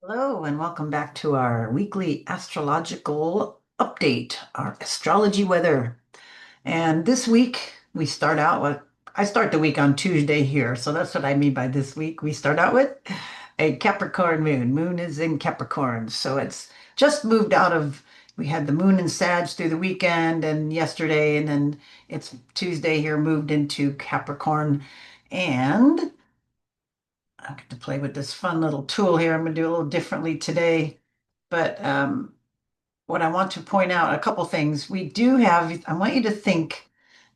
Hello, and welcome back to our weekly astrological update, our astrology weather. And this week we start out with, I start the week on Tuesday here, so that's what I mean by this week. We start out with a Capricorn moon. Moon is in Capricorn, so it's just moved out of, we had the moon in Sag through the weekend and yesterday, and then it's Tuesday here, moved into Capricorn. And I get to play with this fun little tool here. I'm going to do a little differently today. But what I want to point out, a couple things. We do have, I want you to think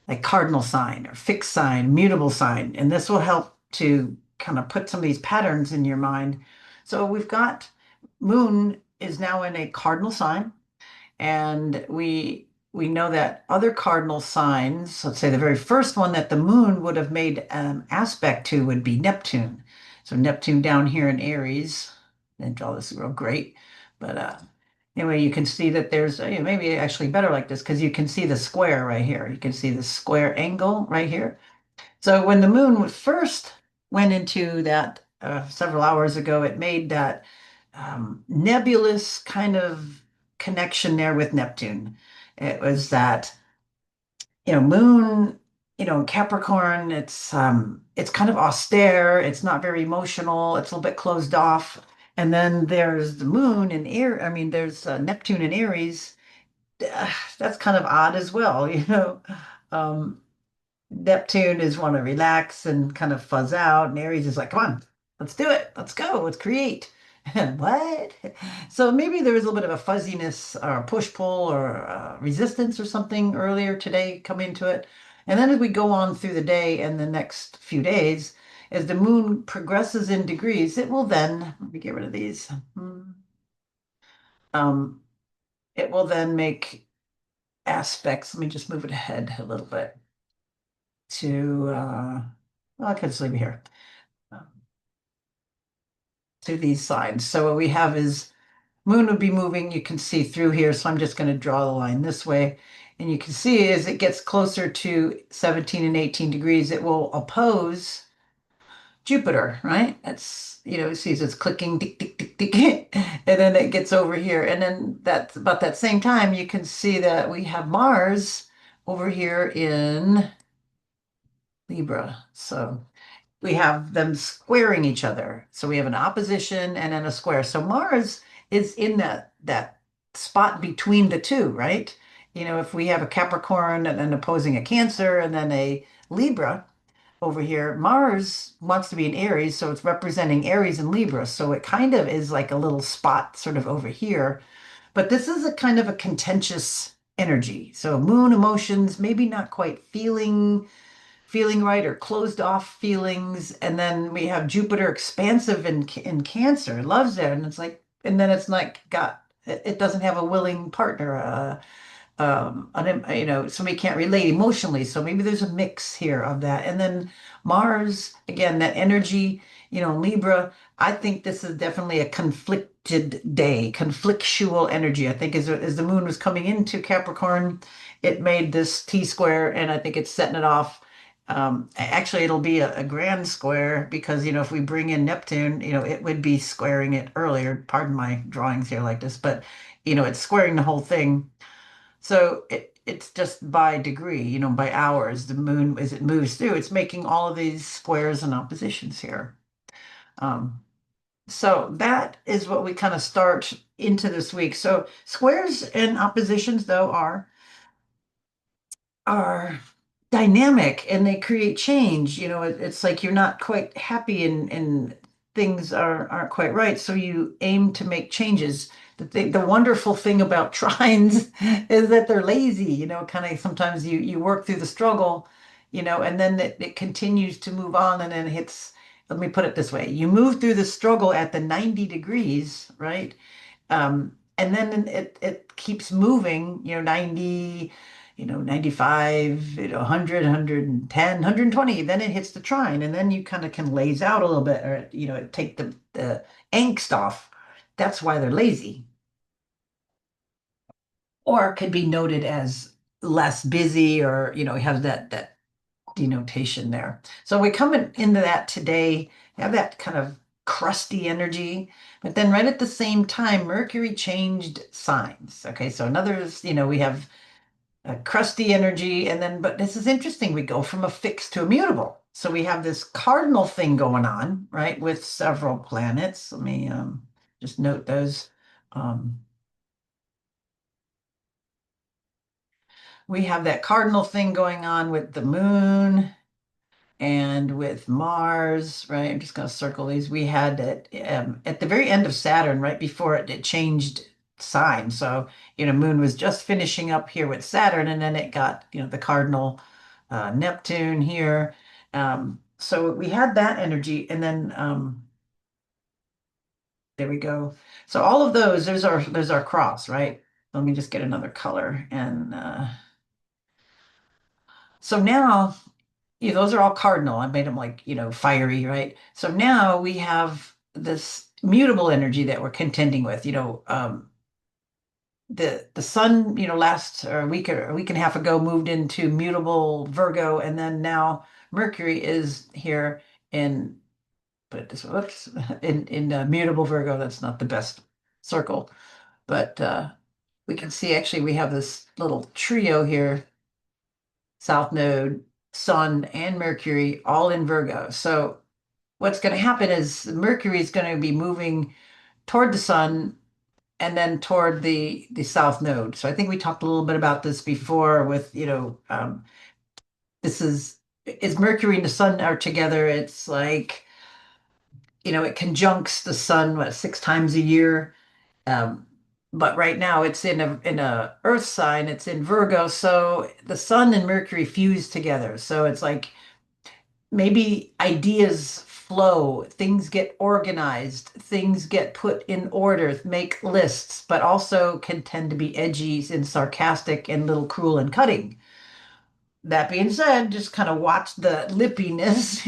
like cardinal sign or fixed sign, mutable sign, and this will help to kind of put some of these patterns in your mind. So we've got moon is now in a cardinal sign, and we know that other cardinal signs, let's say the very first one that the moon would have made an aspect to would be Neptune. So Neptune down here in Aries, didn't draw this real great, but anyway, you can see that there's maybe actually better like this because you can see the square right here. You can see the square angle right here. So when the moon first went into that several hours ago, it made that nebulous kind of connection there with Neptune. It was that, moon, Capricorn, it's kind of austere, it's not very emotional, it's a little bit closed off. And then there's the moon in Aries, I mean, there's Neptune in Aries. That's kind of odd as well, Um, Neptune is want to relax and kind of fuzz out, and Aries is like, come on, let's do it. Let's go. Let's create. What? So maybe there was a little bit of a fuzziness or push-pull or resistance or something earlier today come into it. And then as we go on through the day and the next few days, as the moon progresses in degrees, it will then, let me get rid of these. Um, it will then make aspects. Let me just move it ahead a little bit to well, I could just leave it here. To these signs. So what we have is moon would be moving. You can see through here. So I'm just going to draw the line this way. And you can see as it gets closer to 17 and 18 degrees, it will oppose Jupiter, right? It sees it's clicking, tick, tick, tick, tick, and then it gets over here. And then that's about that same time, you can see that we have Mars over here in Libra. So we have them squaring each other. So we have an opposition and then a square. So Mars is in that spot between the two, right? If we have a Capricorn and then opposing a Cancer and then a Libra over here, Mars wants to be in Aries, so it's representing Aries and Libra. So it kind of is like a little spot sort of over here. But this is a kind of a contentious energy. So moon emotions, maybe not quite feeling right or closed off feelings. And then we have Jupiter expansive in Cancer, loves it. And it's like, and then it's like, it doesn't have a willing partner, somebody can't relate emotionally. So maybe there's a mix here of that. And then Mars, again, that energy, Libra, I think this is definitely a conflicted day, conflictual energy. I think as the moon was coming into Capricorn, it made this T square, and I think it's setting it off. Actually, it'll be a grand square because, if we bring in Neptune, it would be squaring it earlier. Pardon my drawings here like this, but, it's squaring the whole thing. So it's just by degree, by hours, the moon, as it moves through, it's making all of these squares and oppositions here. Um, so that is what we kind of start into this week. So squares and oppositions, though, are dynamic and they create change. It's like you're not quite happy and things aren't quite right. So you aim to make changes. The wonderful thing about trines is that they're lazy, kind of sometimes you work through the struggle, and then it continues to move on and then it hits, let me put it this way, you move through the struggle at the 90 degrees, right? And then it keeps moving, 90, 95, 100, 110, 120. Then it hits the trine, and then you kind of can laze out a little bit or, take the angst off. That's why they're lazy. Or it could be noted as less busy or, have that denotation there. So we come into that today, have that kind of crusty energy. But then right at the same time, Mercury changed signs. Okay, so another, we have a crusty energy, and then, but this is interesting. We go from a fixed to a mutable. So we have this cardinal thing going on, right, with several planets. Let me just note those. Um, we have that cardinal thing going on with the moon and with Mars, right? I'm just going to circle these. We had it at the very end of Saturn, right before it changed sign. So, Moon was just finishing up here with Saturn, and then it got, the cardinal Neptune here. So we had that energy, and then there we go. So all of those, there's our cross, right? Let me just get another color. And so now those are all cardinal. I made them like, fiery, right? So now we have this mutable energy that we're contending with. The sun, last or a week and a half ago moved into mutable Virgo, and then now Mercury is here in, but this whoops, in mutable Virgo. That's not the best circle, but we can see actually we have this little trio here: South Node, Sun, and Mercury, all in Virgo. So what's going to happen is Mercury is going to be moving toward the Sun and then toward the South Node. So I think we talked a little bit about this before with, this is Mercury and the Sun are together. It's like, it conjuncts the Sun, what, 6 times a year. Um, but right now it's in a Earth sign, it's in Virgo, so the Sun and Mercury fuse together. So it's like maybe ideas flow, things get organized, things get put in order, make lists, but also can tend to be edgy and sarcastic and a little cruel and cutting. That being said, just kind of watch the lippiness,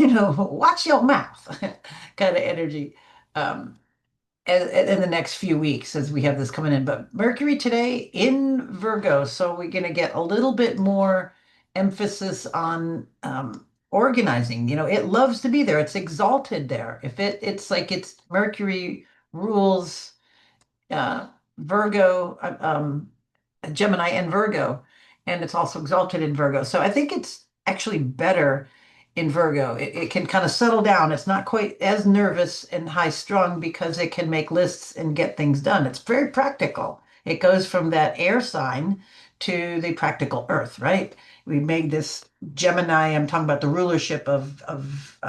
watch your mouth kind of energy. Um, in the next few weeks as we have this coming in. But Mercury today in Virgo, so we're going to get a little bit more emphasis on organizing. It loves to be there. It's exalted there. If it's like it's Mercury rules uh, Virgo, Gemini and Virgo, and it's also exalted in Virgo. So I think it's actually better in Virgo. It can kind of settle down. It's not quite as nervous and high strung because it can make lists and get things done. It's very practical. It goes from that air sign to the practical earth, right? We made this Gemini. I'm talking about the rulership of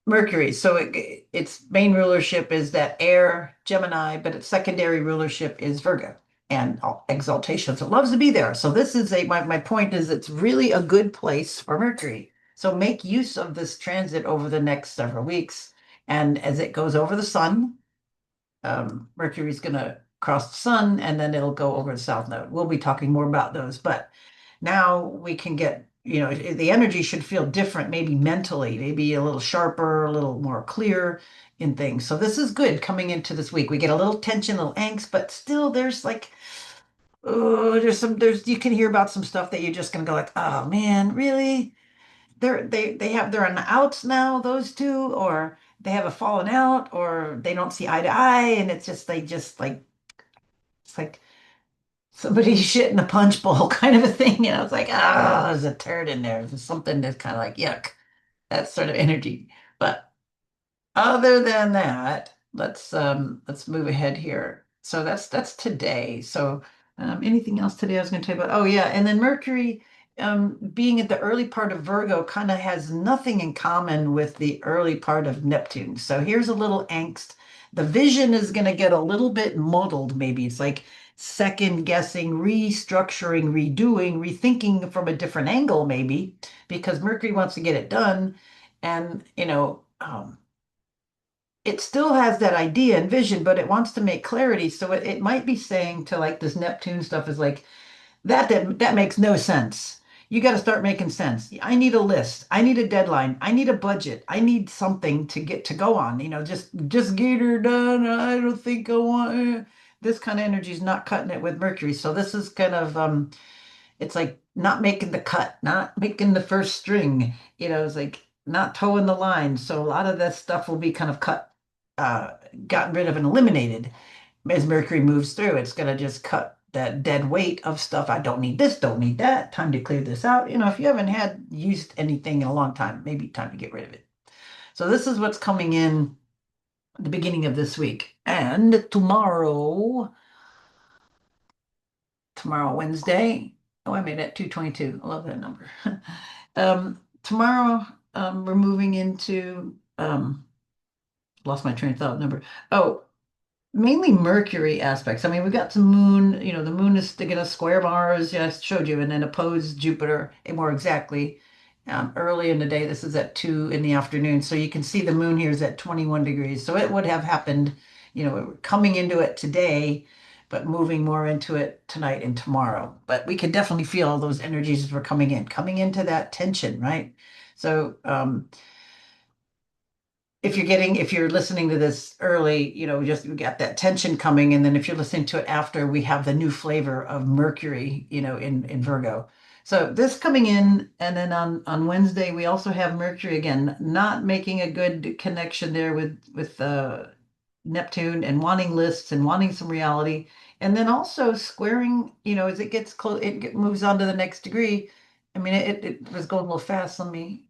Mercury. So its main rulership is that air Gemini, but its secondary rulership is Virgo and exaltation. So it loves to be there. So this is my point is it's really a good place for Mercury. So make use of this transit over the next several weeks. And as it goes over the sun, Mercury's going to cross the sun and then it'll go over the south node. We'll be talking more about those, but now we can get, the energy should feel different, maybe mentally, maybe a little sharper, a little more clear in things. So this is good coming into this week. We get a little tension, a little angst, but still there's like, oh, you can hear about some stuff that you're just gonna go like, oh man, really? They're on the outs now, those two, or they have a fallen out, or they don't see eye to eye, and they just like it's like somebody shit in a punch bowl kind of a thing. It's like, there's a turd in there. There's something that's kind of like yuck, that sort of energy. But other than that, let's move ahead here. So that's today. So anything else today I was going to tell you about? Oh yeah, and then Mercury being at the early part of Virgo kind of has nothing in common with the early part of Neptune. So here's a little angst. The vision is going to get a little bit muddled, maybe. It's like second guessing, restructuring, redoing, rethinking from a different angle, maybe, because Mercury wants to get it done. And, it still has that idea and vision, but it wants to make clarity. So it might be saying to like this Neptune stuff is like, that makes no sense. You got to start making sense. I need a list. I need a deadline. I need a budget. I need something to get to go on. Just get her done. I don't think I want this kind of energy is not cutting it with Mercury. So this is kind of it's like not making the cut, not making the first string. It's like not towing the line. So a lot of that stuff will be kind of uh, gotten rid of and eliminated as Mercury moves through. It's going to just cut that dead weight of stuff. I don't need this, don't need that. Time to clear this out. If you haven't had used anything in a long time, maybe time to get rid of it. So this is what's coming in at the beginning of this week. And tomorrow, Wednesday. Oh, I made that 222. I love that number. Tomorrow, we're moving into lost my train of thought number. Oh, mainly Mercury aspects. I mean, we've got some moon, the moon is going to square Mars, yeah, I showed you, and then oppose Jupiter, more exactly, early in the day. This is at 2 in the afternoon. So you can see the moon here is at 21 degrees. So it would have happened, coming into it today, but moving more into it tonight and tomorrow. But we can definitely feel all those energies as we're coming into that tension, right? So, if you're listening to this early, just we got that tension coming, and then if you're listening to it after, we have the new flavor of Mercury, in Virgo. So this coming in, and then on Wednesday we also have Mercury again, not making a good connection there with Neptune, and wanting lists and wanting some reality, and then also squaring, as it gets close, moves on to the next degree. I mean, it was going a little fast. Let me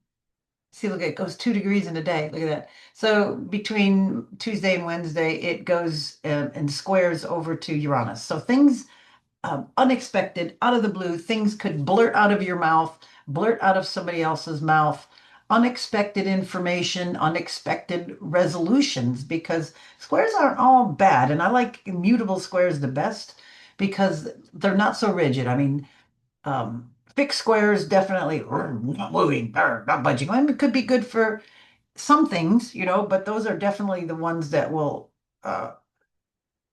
see, look, it goes 2 degrees in a day. Look at that. So between Tuesday and Wednesday, it goes and squares over to Uranus. So things unexpected, out of the blue, things could blurt out of your mouth, blurt out of somebody else's mouth, unexpected information, unexpected resolutions, because squares aren't all bad. And I like immutable squares the best because they're not so rigid. I mean, fixed squares definitely not moving, not budging. I mean, it could be good for some things, but those are definitely the ones that will uh,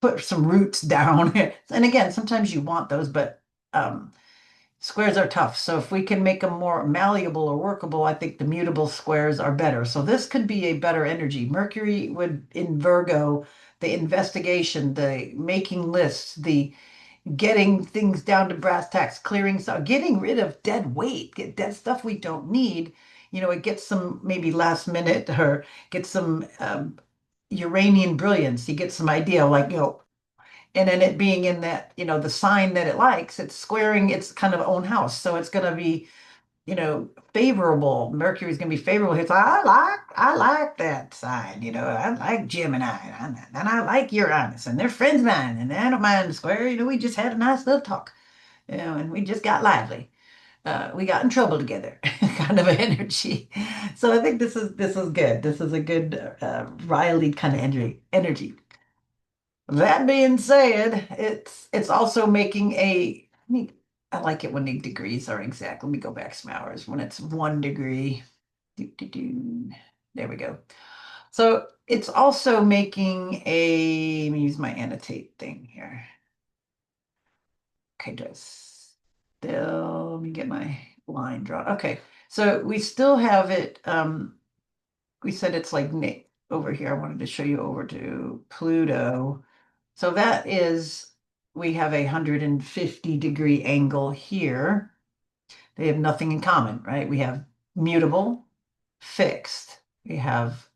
put some roots down. And again, sometimes you want those, but um, squares are tough. So if we can make them more malleable or workable, I think the mutable squares are better. So this could be a better energy. Mercury would in Virgo, the investigation, the making lists, the getting things down to brass tacks, clearing stuff, getting rid of dead weight, get dead stuff we don't need. It gets some maybe last minute or get some Uranian brilliance. You get some idea like, and then it being in that, the sign that it likes, it's squaring its kind of own house. So it's going to be, favorable. Mercury's going to be favorable. It's like, I like that sign, I like Gemini, and I like Uranus, and they're friends of mine, and I don't mind the square. We just had a nice little talk, and we just got lively. We got in trouble together, kind of energy. So I think this is good. This is a good Riley kind of energy. That being said, it's also making I like it when the degrees are exact. Let me go back some hours. When it's 1 degree. Doo, doo, doo. There we go. So it's also making let me use my annotate thing here. Okay, just still, let me get my line drawn. Okay, so we still have it. We said it's like over here. I wanted to show you over to Pluto. So that is, we have a 150-degree angle here. They have nothing in common, right? We have mutable, fixed, we have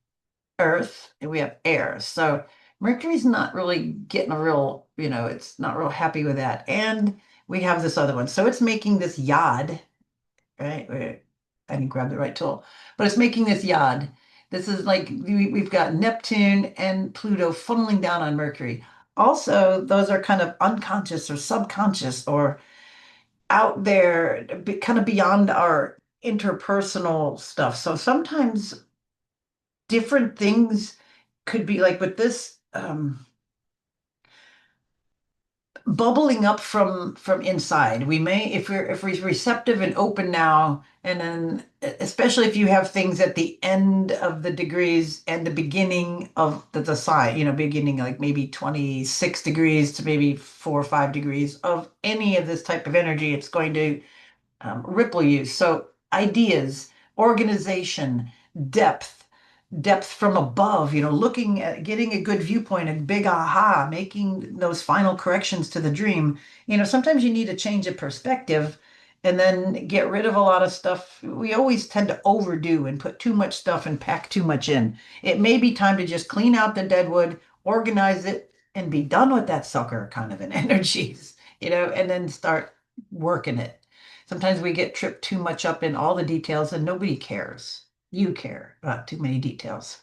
earth, and we have air. So Mercury's not really getting a real, it's not real happy with that. And we have this other one. So it's making this yod, right? Wait, I didn't grab the right tool, but it's making this yod. This is like we've got Neptune and Pluto funneling down on Mercury. Also, those are kind of unconscious or subconscious or out there, kind of beyond our interpersonal stuff. So sometimes different things could be like with this. Bubbling up from inside. We may, if we're receptive and open now, and then especially if you have things at the end of the degrees and the beginning of the sign, beginning like maybe 26 degrees to maybe 4 or 5 degrees of any of this type of energy, it's going to ripple you. So ideas, organization, depth, depth from above, looking at getting a good viewpoint, a big aha, making those final corrections to the dream. Sometimes you need a change of perspective and then get rid of a lot of stuff. We always tend to overdo and put too much stuff and pack too much in. It may be time to just clean out the deadwood, organize it, and be done with that sucker kind of an energies, and then start working it. Sometimes we get tripped too much up in all the details and nobody cares. You care about too many details.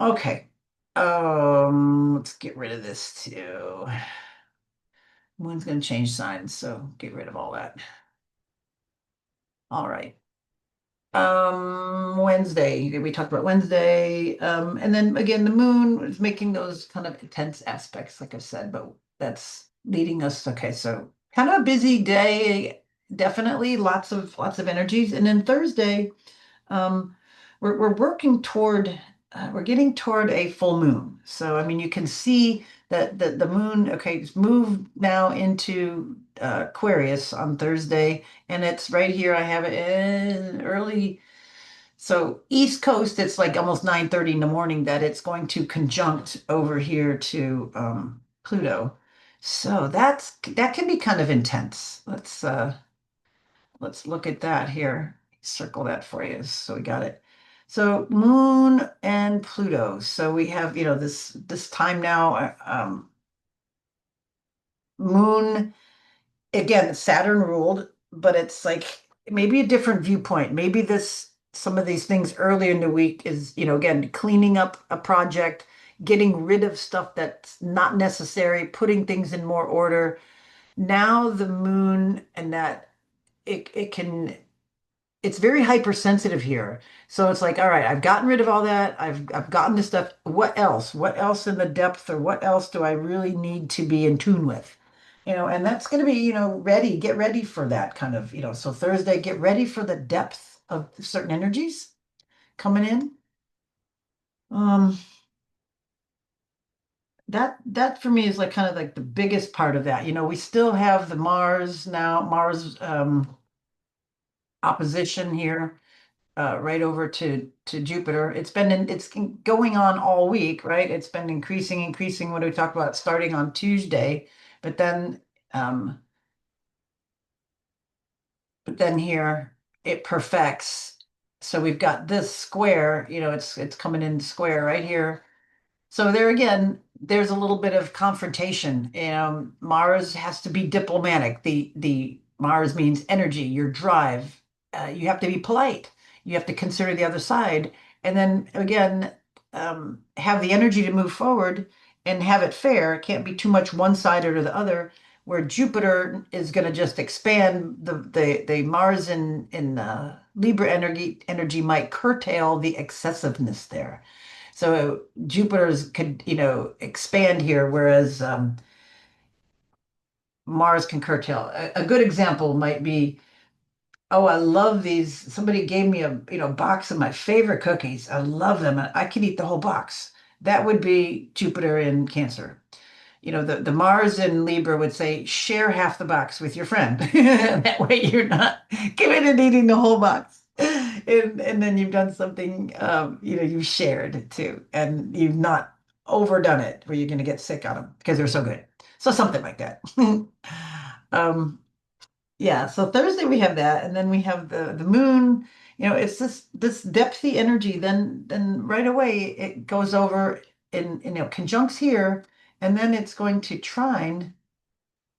Okay. Let's get rid of this too. Moon's going to change signs, so get rid of all that. All right. Wednesday. We talked about Wednesday. And then again, the moon is making those kind of intense aspects, like I said, but that's leading us. Okay, so kind of a busy day, definitely lots of energies. And then Thursday, um, we're working toward we're getting toward a full moon. So I mean, you can see that the moon, okay, it's moved now into Aquarius on Thursday, and it's right here. I have it in early. So East Coast, it's like almost 9:30 in the morning that it's going to conjunct over here to Pluto. So that can be kind of intense. Let's look at that here. Circle that for you. So we got it. So Moon and Pluto. So we have, this time now. Moon again, Saturn ruled, but it's like maybe a different viewpoint. Maybe this some of these things earlier in the week is, again, cleaning up a project, getting rid of stuff that's not necessary, putting things in more order. Now the moon and that it can it's very hypersensitive here. So it's like, all right, I've gotten rid of all that. I've gotten this stuff. What else? What else in the depth or what else do I really need to be in tune with? And that's going to be, ready, get ready for that kind of, so Thursday, get ready for the depth of certain energies coming in. Um, that for me is like kind of like the biggest part of that. We still have the Mars opposition here right over to Jupiter. It's going on all week, right? It's been increasing. What do we talk about starting on Tuesday, but then um, here it perfects. So we've got this square. It's coming in square right here. So there again, there's a little bit of confrontation. Mars has to be diplomatic. The Mars means energy, your drive. You have to be polite. You have to consider the other side, and then again, have the energy to move forward and have it fair. It can't be too much one side or the other. Where Jupiter is going to just expand the Mars in Libra energy might curtail the excessiveness there. So Jupiter's could, expand here, whereas Mars can curtail. A good example might be, oh, I love these. Somebody gave me a, box of my favorite cookies. I love them. I could eat the whole box. That would be Jupiter in Cancer. The Mars in Libra would say, share half the box with your friend. That way you're not giving and eating the whole box. And then you've done something, you've shared too, and you've not overdone it where you're going to get sick on them because they're so good. So something like that. Um, yeah, so Thursday we have that, and then we have the moon. It's this depthy energy. Then right away it goes over in conjuncts here, and then it's going to trine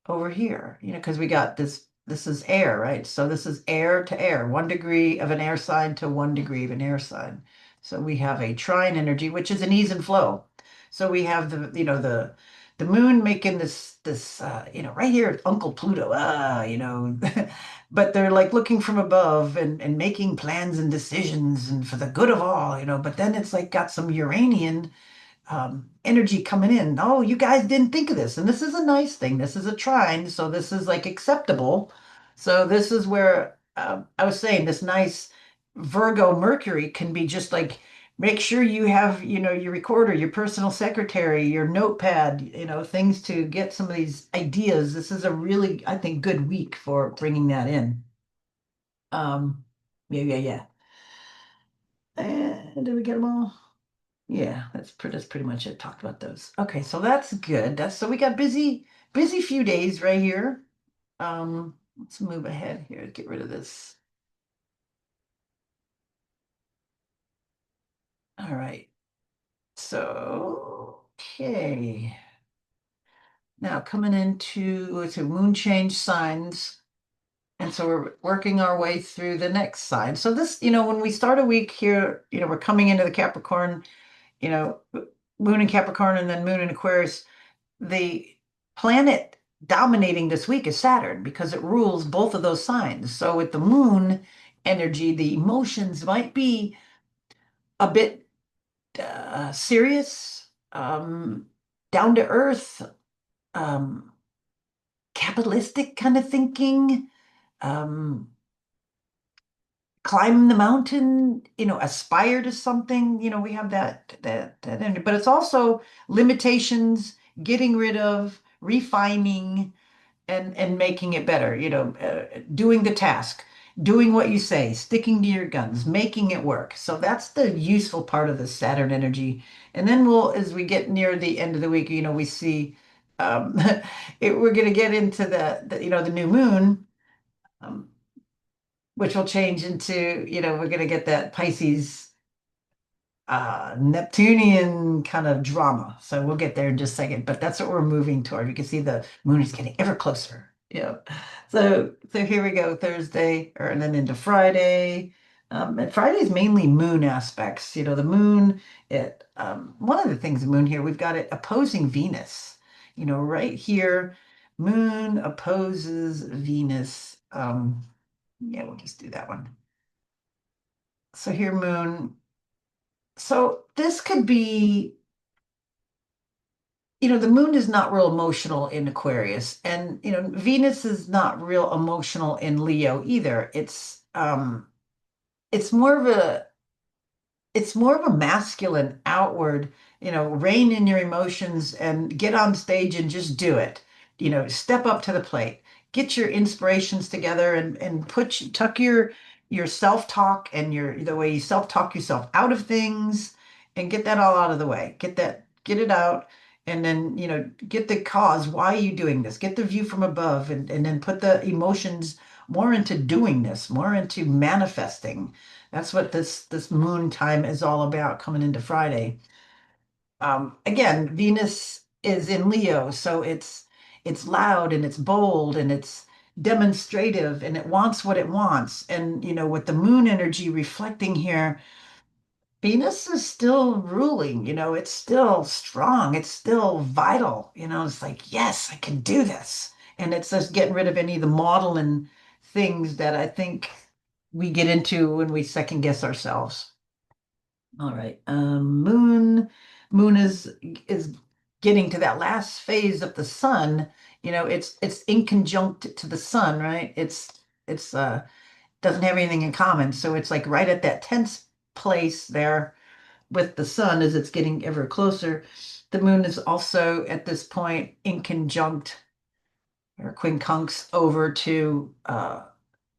over here. Because we got this. This is air, right? So this is air to air, 1 degree of an air sign to 1 degree of an air sign. So we have a trine energy, which is an ease and flow. So we have the moon making this right here, Uncle Pluto, but they're like looking from above and making plans and decisions and for the good of all, but then it's like got some Uranian energy coming in. Oh, you guys didn't think of this. And this is a nice thing. This is a trine. So this is like acceptable. So this is where I was saying this nice Virgo Mercury can be just like, make sure you have, your recorder, your personal secretary, your notepad, things to get some of these ideas. This is a really, I think, good week for bringing that in. Um, yeah. And did we get them all? Yeah, that's pretty much it. Talked about those. Okay, so that's good. So we got busy few days right here. Let's move ahead here. Get rid of this. All right. So, okay. Now coming into moon change signs. And so we're working our way through the next sign. So this, when we start a week here, we're coming into the Capricorn, you know, moon in Capricorn and then moon in Aquarius. The planet dominating this week is Saturn because it rules both of those signs. So with the moon energy, the emotions might be a bit serious, down to earth, um, capitalistic kind of thinking, um, climb the mountain, aspire to something. We have that energy, but it's also limitations, getting rid of, refining, and making it better, doing the task, doing what you say, sticking to your guns, making it work. So that's the useful part of the Saturn energy. And then as we get near the end of the week, we see um, we're going to get into the new moon, um, which will change into, we're going to get that Pisces Neptunian kind of drama. So we'll get there in just a second, but that's what we're moving toward. You can see the moon is getting ever closer. Yeah. So here we go, Thursday, and then into Friday. And Friday is mainly moon aspects. The moon, one of the things, the moon here, we've got it opposing Venus. Right here, moon opposes Venus. Yeah, we'll just do that one. So here, moon. So this could be, the moon is not real emotional in Aquarius, and Venus is not real emotional in Leo either. It's more of a masculine outward, rein in your emotions and get on stage and just do it. Step up to the plate, get your inspirations together and tuck your self-talk and the way you self-talk yourself out of things and get that all out of the way. Get it out. And then, get the cause. Why are you doing this? Get the view from above and then put the emotions more into doing this, more into manifesting. That's what this moon time is all about coming into Friday. Again, Venus is in Leo, so it's loud and it's bold and it's demonstrative and it wants what it wants. And with the moon energy reflecting here, Venus is still ruling, it's still strong, it's still vital, it's like, yes, I can do this. And it's just getting rid of any of the modeling things that I think we get into when we second guess ourselves. All right. Moon is getting to that last phase of the sun. It's inconjunct to the sun, right? It's doesn't have anything in common. So it's like right at that tense place there with the sun as it's getting ever closer. The moon is also at this point inconjunct or quincunx over to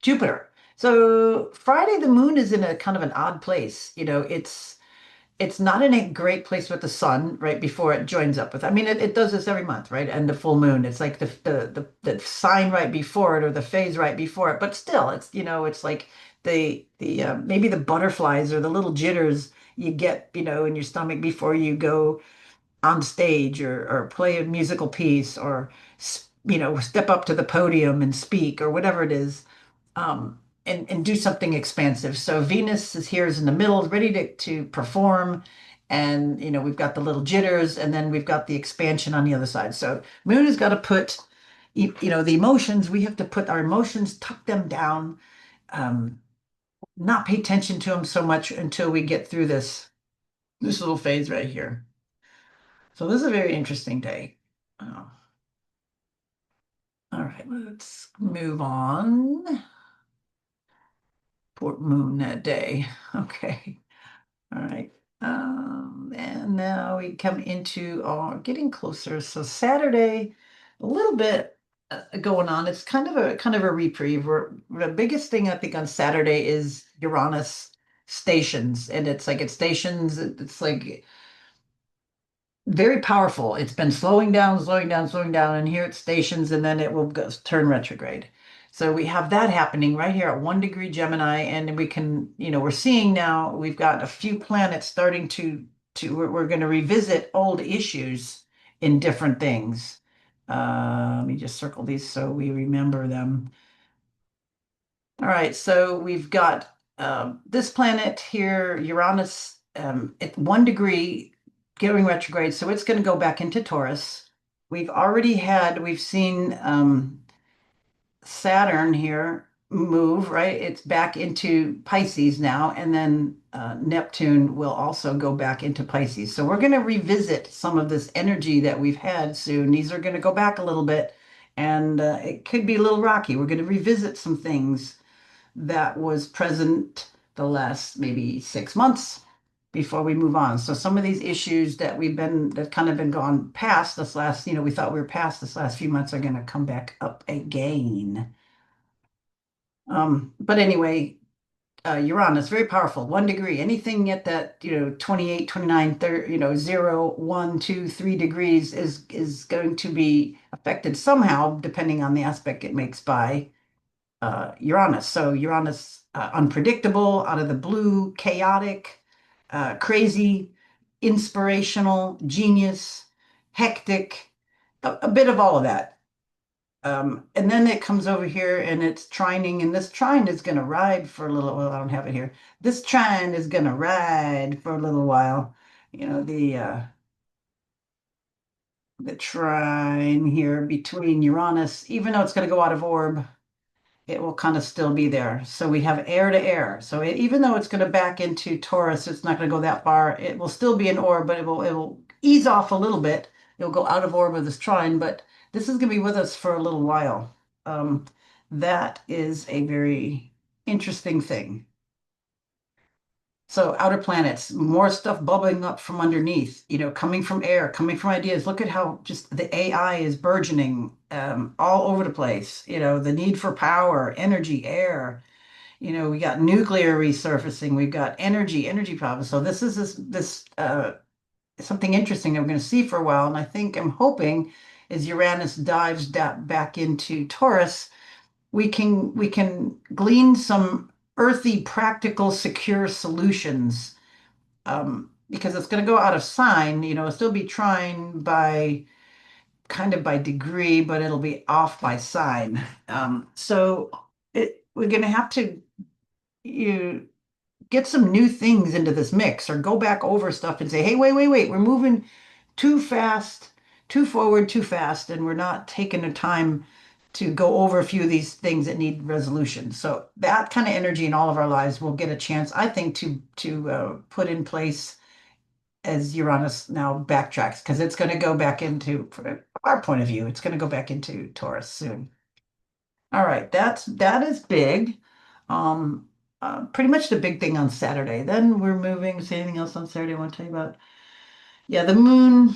Jupiter. So Friday, the moon is in a kind of an odd place. It's not in a great place with the sun right before it joins up with. I mean, it does this every month, right? And the full moon. It's like the sign right before it or the phase right before it. But still, it's like the maybe the butterflies or the little jitters you get, in your stomach before you go on stage or play a musical piece or step up to the podium and speak or whatever it is, and do something expansive. So Venus is here is in the middle, ready to perform. And we've got the little jitters, and then we've got the expansion on the other side. So Moon has got to put, the emotions, we have to put our emotions, tuck them down, um, not pay attention to them so much until we get through this little phase right here. So this is a very interesting day. Oh, all right, let's move on. Port Moon that day. Okay. All right. And now we come into getting closer. So Saturday, a little bit going on. It's kind of a reprieve. The biggest thing I think on Saturday is Uranus stations, and it's like it stations. It's like very powerful. It's been slowing down, slowing down, slowing down, and here it stations, and then it will turn retrograde. So we have that happening right here at 1 degree Gemini, and we can, we're seeing now we've got a few planets starting we're going to revisit old issues in different things. Let me just circle these so we remember them. All right, so we've got this planet here, Uranus, at 1 degree going retrograde, so it's going to go back into Taurus. We've seen Saturn here move, right? It's back into Pisces now, and then Neptune will also go back into Pisces. So we're going to revisit some of this energy that we've had soon. These are going to go back a little bit, and it could be a little rocky. We're going to revisit some things that was present the last maybe 6 months before we move on. So some of these issues that kind of been gone past this last, we thought we were past this last few months are going to come back up again. But anyway, Uranus, very powerful, 1 degree, anything at that, 28, 29, 30, 0, 1, 2, 3 degrees is going to be affected somehow, depending on the aspect it makes by Uranus. So Uranus, unpredictable, out of the blue, chaotic, crazy, inspirational, genius, hectic, a bit of all of that. And then it comes over here and it's trining, and this trine is going to ride for a little while. I don't have it here. This trine is going to ride for a little while. You know, the trine here between Uranus, even though it's going to go out of orb, it will kind of still be there. So we have air to air. So even though it's going to back into Taurus, it's not going to go that far. It will still be in orb, but it will ease off a little bit. It'll go out of orb with this trine, but this is going to be with us for a little while. Um, that is a very interesting thing. So outer planets, more stuff bubbling up from underneath, coming from air, coming from ideas. Look at how just the AI is burgeoning all over the place. The need for power, energy, air. We got nuclear resurfacing. We've got energy problems. So this is something interesting that we're going to see for a while. And I'm hoping as Uranus dives back into Taurus, we can glean some earthy, practical, secure solutions, because it's going to go out of sign. It'll still be trine by kind of by degree, but it'll be off by sign. So we're going to have to you get some new things into this mix, or go back over stuff and say, hey, wait, we're moving too fast, too forward, too fast, and we're not taking the time to go over a few of these things that need resolution. So that kind of energy in all of our lives will get a chance, I think, to put in place as Uranus now backtracks, because it's going to go back into, from our point of view, it's going to go back into Taurus soon. All right, that is big. Um, Pretty much the big thing on Saturday. Then we're moving. Is there anything else on Saturday I want to tell you about? Yeah, the moon.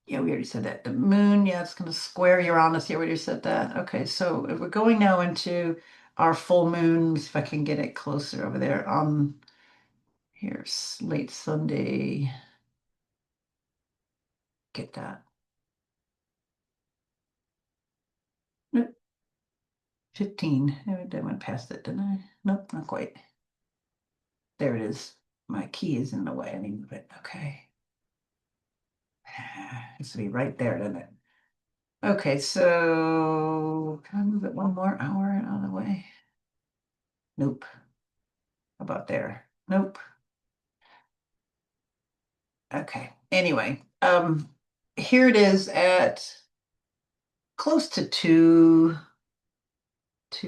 Yeah, we already said that. The moon, yeah, it's going to square Uranus. Yeah, we already said that. Okay, so if we're going now into our full moons, if I can get it closer over there. Here's late Sunday. Get that. Nope, 15. I went past it, didn't I? Nope, not quite. There it is. My key is in the way. I need to move it. Okay. It's to be right there, doesn't it? Okay, so can I move it one more hour out of the way? Nope. How about there? Nope. Okay. Anyway, here it is at close to two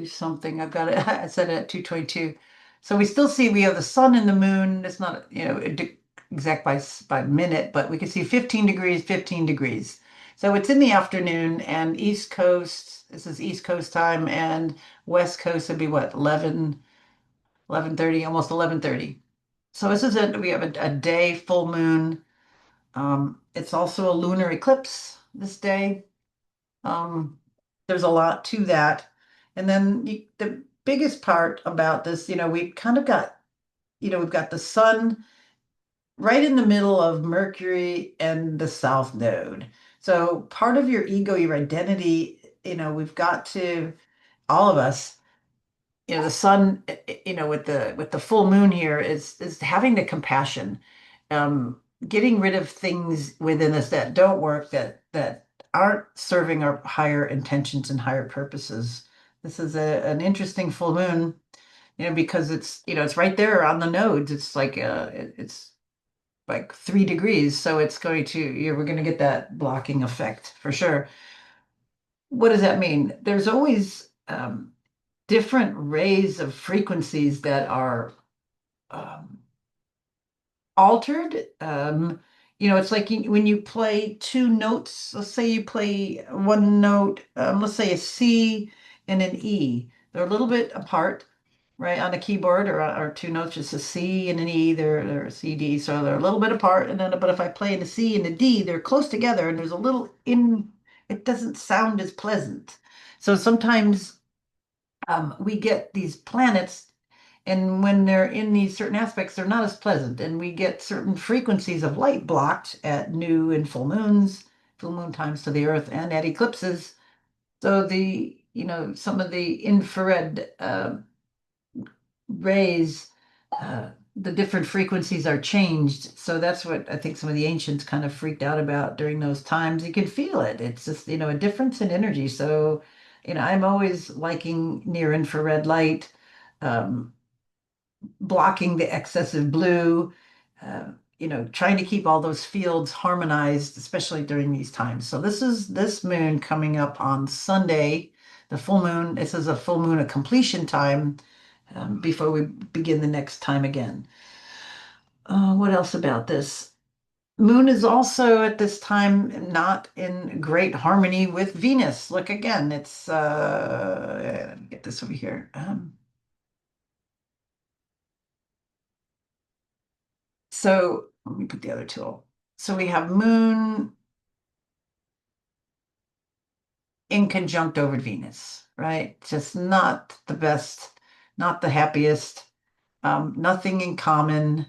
something. I've got it. I said it at 2:22. So we have the sun and the moon. It's not, exact by minute, but we can see 15 degrees, 15 degrees. So it's in the afternoon, and East Coast, this is East Coast time, and West Coast would be what, 11:30, almost 11:30. So we have a day full moon. It's also a lunar eclipse this day. Um, there's a lot to that. And then the biggest part about this, we've kind of got, we've got the sun right in the middle of Mercury and the South Node. So part of your ego, your identity we've got to, all of us, the sun, with the full moon here is having the compassion, getting rid of things within us that don't work, that aren't serving our higher intentions and higher purposes. This is an interesting full moon, because it's right there on the nodes. It's like it's like 3 degrees, so it's going to, we're going to get that blocking effect for sure. What does that mean? There's always different rays of frequencies that are um, altered. It's like when you play two notes, let's say you play one note, let's say a C and an E. They're a little bit apart, right, on a keyboard, or two notes, just a C and an E, they're a C, D, so they're a little bit apart. And then, but if I play in a C and a D, they're close together and there's a little it doesn't sound as pleasant. So sometimes we get these planets, and when they're in these certain aspects, they're not as pleasant. And we get certain frequencies of light blocked at new and full moons, full moon times to the Earth, and at eclipses. So some of the infrared rays, the different frequencies are changed. So that's what I think some of the ancients kind of freaked out about during those times. You can feel it. It's just, a difference in energy. So, I'm always liking near infrared light. Um, Blocking the excessive blue, trying to keep all those fields harmonized, especially during these times. So this is this moon coming up on Sunday, the full moon. This is a full moon, a completion time, before we begin the next time again. What else about this? Moon is also at this time not in great harmony with Venus. Look again, it's let me get this over here. So let me put the other tool. So we have Moon in conjunct over Venus, right? Just not the best, not the happiest. Nothing in common.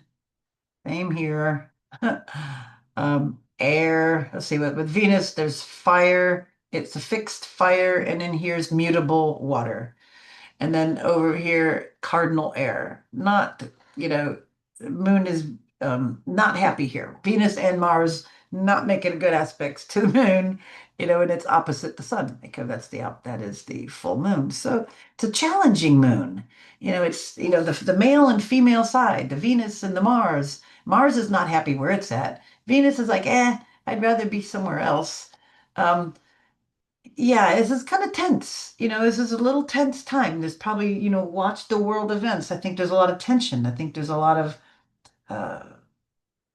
Same here. Air. Let's see, with Venus, there's fire. It's a fixed fire, and then here's mutable water. And then over here, cardinal air. Not, you know, Moon is not happy here. Venus and Mars not making good aspects to the Moon, and it's opposite the Sun, because that is the full moon. So it's a challenging moon. It's the male and female side, the Venus and the Mars. Mars is not happy where it's at. Venus is like, I'd rather be somewhere else. Um, yeah, this is kind of tense. This is a little tense time. There's probably, watch the world events. I think there's a lot of tension. I think there's a lot of uh,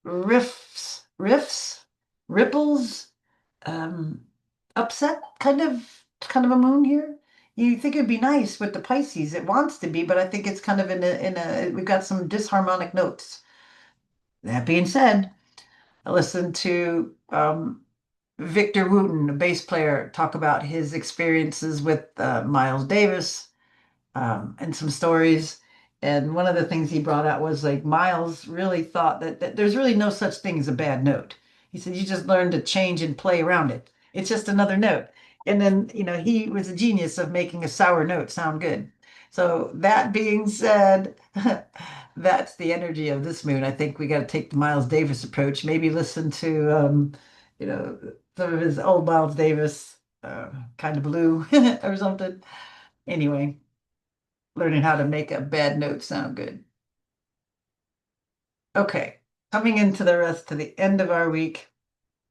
riffs, ripples, um, upset, kind of a moon here. You think it'd be nice with the Pisces. It wants to be, but I think it's kind of we've got some disharmonic notes. That being said, I listened to Victor Wooten, a bass player, talk about his experiences with Miles Davis, and some stories. And one of the things he brought out was like Miles really thought that there's really no such thing as a bad note. He said you just learn to change and play around it. It's just another note. And then, he was a genius of making a sour note sound good. So that being said, that's the energy of this moon. I think we got to take the Miles Davis approach. Maybe listen to, you know, some of his old Miles Davis, kind of blue or something. Anyway, learning how to make a bad note sound good. Okay, coming into the rest to the end of our week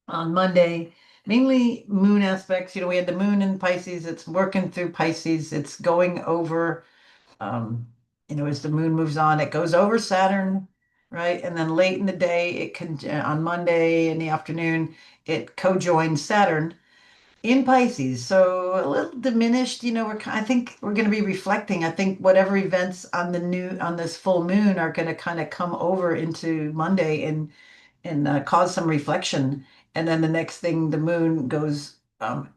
on Monday, mainly moon aspects. We had the moon in Pisces. It's working through Pisces. It's going over, as the moon moves on, it goes over Saturn, right? And then late in the day, it can, on Monday in the afternoon, it co-joins Saturn in Pisces. So a little diminished, I think we're going to be reflecting. I think whatever events on this full moon are going to kind of come over into Monday and cause some reflection. And then the next thing, the moon goes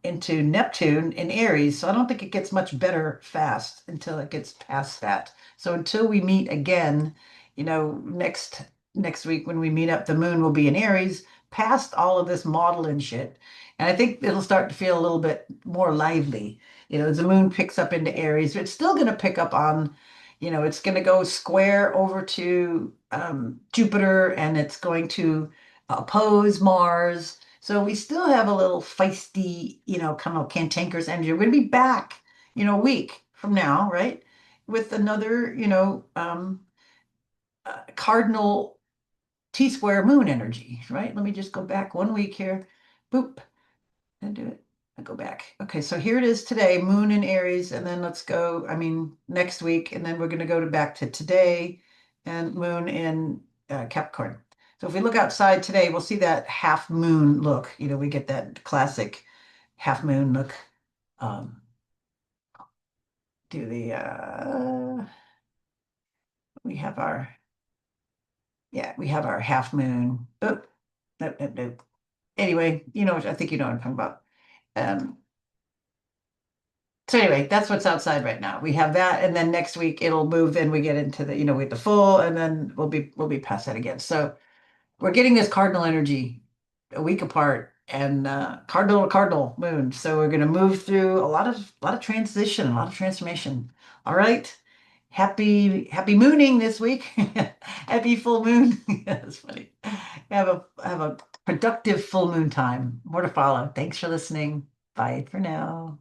into Neptune in Aries. So I don't think it gets much better fast until it gets past that. So until we meet again, next week when we meet up, the moon will be in Aries. past all of this model and shit. And I think it'll start to feel a little bit more lively. As the moon picks up into Aries, it's still going to pick up on, it's going to go square over to Jupiter, and it's going to oppose Mars. So we still have a little feisty, kind of cantankerous energy. We're going to be back, a week from now, right? With another, cardinal T square moon energy, right? Let me just go back 1 week here. Boop. And do it. I go back. Okay, so here it is today, moon in Aries, and then let's go, next week, and then we're going to go to back to today and moon in Capricorn. So if we look outside today, we'll see that half moon look. We get that classic half moon look. Um, do the we have our yeah, we have our half moon. Oh, nope, nope, nope. Anyway, I think you know what I'm talking about. Um, so anyway, that's what's outside right now. We have that, and then next week it'll move. Then we get into we get the full, and then we'll be past that again. So we're getting this cardinal energy a week apart, and cardinal to cardinal moon. So we're going to move through a lot of transition, a lot of transformation. All right. Happy mooning this week. Happy full moon. That's funny. Have a productive full moon time. More to follow. Thanks for listening. Bye for now.